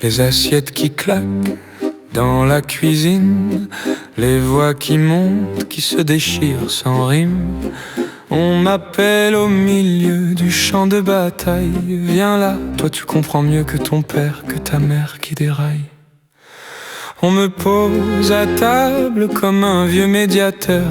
les assiettes qui claquent dans la cuisine, les voix qui montent, qui se déchirent sans rime. On m'appelle au milieu du champ de bataille. Viens là, toi tu comprends mieux que ton père, que ta mère qui déraille. On me pose à table comme un vieux médiateur.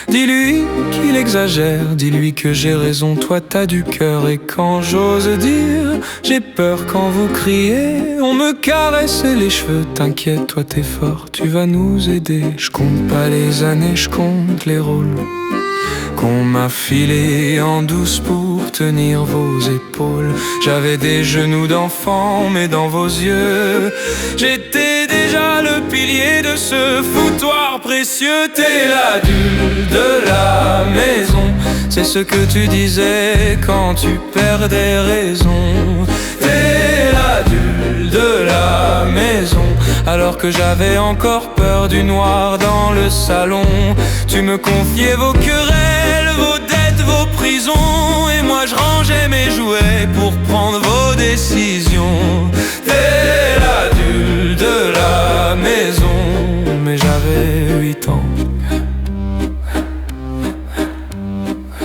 Dis-lui qu'il exagère, dis-lui que j'ai raison, toi t'as du cœur. Et quand j'ose dire, j'ai peur quand vous criez. On me caresse les cheveux, t'inquiète, toi t'es fort, tu vas nous aider. Je compte pas les années, je compte les rôles qu'on m'a filé en douce pour tenir vos épaules. J'avais des genoux d'enfant, mais dans vos yeux, j'étais déjà le pilier de ce foutoir précieux. T'es l'adulte de la maison, c'est ce que tu disais quand tu perdais raison. T'es l'adulte de la maison, alors que j'avais encore peur du noir dans le salon. Tu me confiais vos querelles, vos dettes, vos prisons, et moi je rangeais mes jouets pour prendre vos décisions. T'es l'adulte de la maison, mais j'avais 8 ans.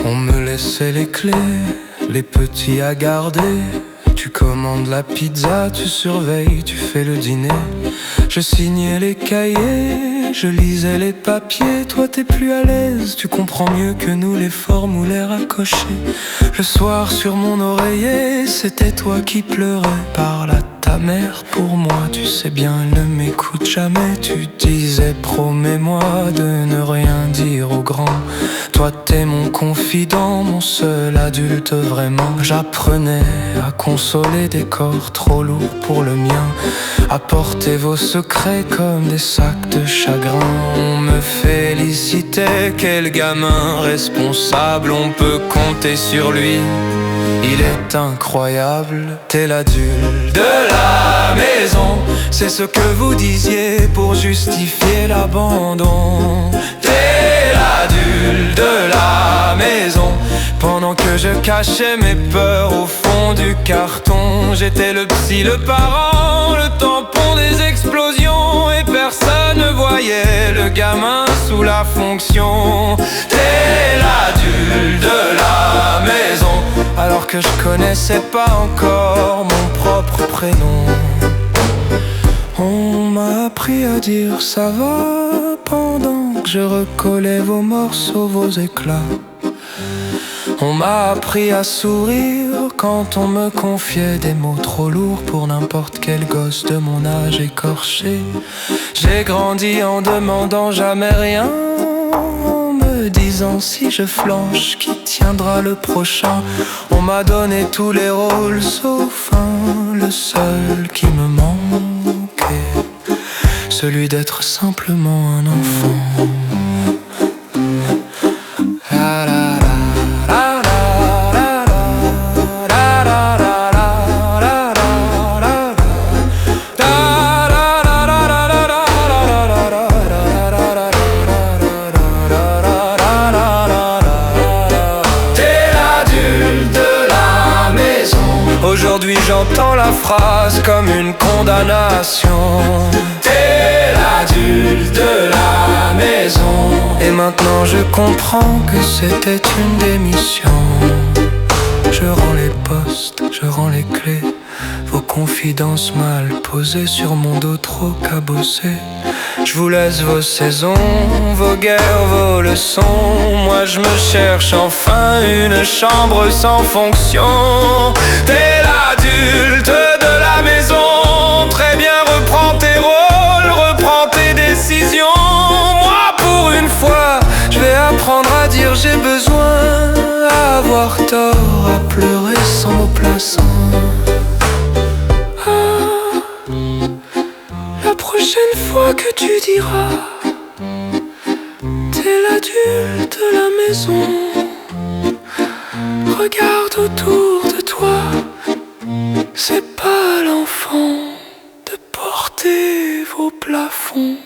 On me laissait les clés, les petits à garder. Tu commandes la pizza, tu surveilles, tu fais le dîner. Je signais les cahiers, je lisais les papiers. Toi t'es plus à l'aise, tu comprends mieux que nous les formulaires à cocher. Le soir sur mon oreiller, c'était toi qui pleurais. Parle à ta mère pour moi, tu sais bien, elle ne m'écoute jamais. Tu disais promets-moi de ne rien dire aux grands. Toi t'es mon confident, mon seul adulte vraiment. J'apprenais à consoler des corps trop lourds pour le mien, à porter vos secrets comme des sacs de chagrin. On me félicitait, quel gamin responsable, on peut compter sur lui, il est incroyable. T'es l'adulte de la maison, c'est ce que vous disiez pour justifier l'abandon. T'es l'adulte de la maison, pendant que je cachais mes peurs au fond du carton. J'étais le psy, le parent, le tampon des explosions, et personne ne voyait le gamin sous la fonction. T'es l'adulte de la maison, alors que je connaissais pas encore mon propre prénom. On m'a appris à dire ça va pendant que je recollais vos morceaux, vos éclats. On m'a appris à sourire quand on me confiait des mots trop lourds pour n'importe quel gosse de mon âge écorché. J'ai grandi en demandant jamais rien, en me disant si je flanche, qui tiendra le prochain. On m'a donné tous les rôles sauf un, le seul qui me manquait, celui d'être simplement un enfant. Aujourd'hui j'entends la phrase comme une condamnation. T'es l'adulte de la maison, et maintenant je comprends que c'était une démission. Je rends les postes, je rends les clés, vos confidences mal posées sur mon dos trop cabossé. Je vous laisse vos saisons, vos guerres, vos leçons. Moi je me cherche enfin une chambre sans fonction. T'es l'adulte de la maison, très bien, reprends tes rôles, reprends tes décisions. Moi pour une fois, je vais apprendre à dire j'ai besoin, à avoir tort, à pleurer sans mot plaçant. La prochaine fois que tu diras t'es l'adulte de la maison, regarde autour de toi, c'est pas l'enfant de porter vos plafonds.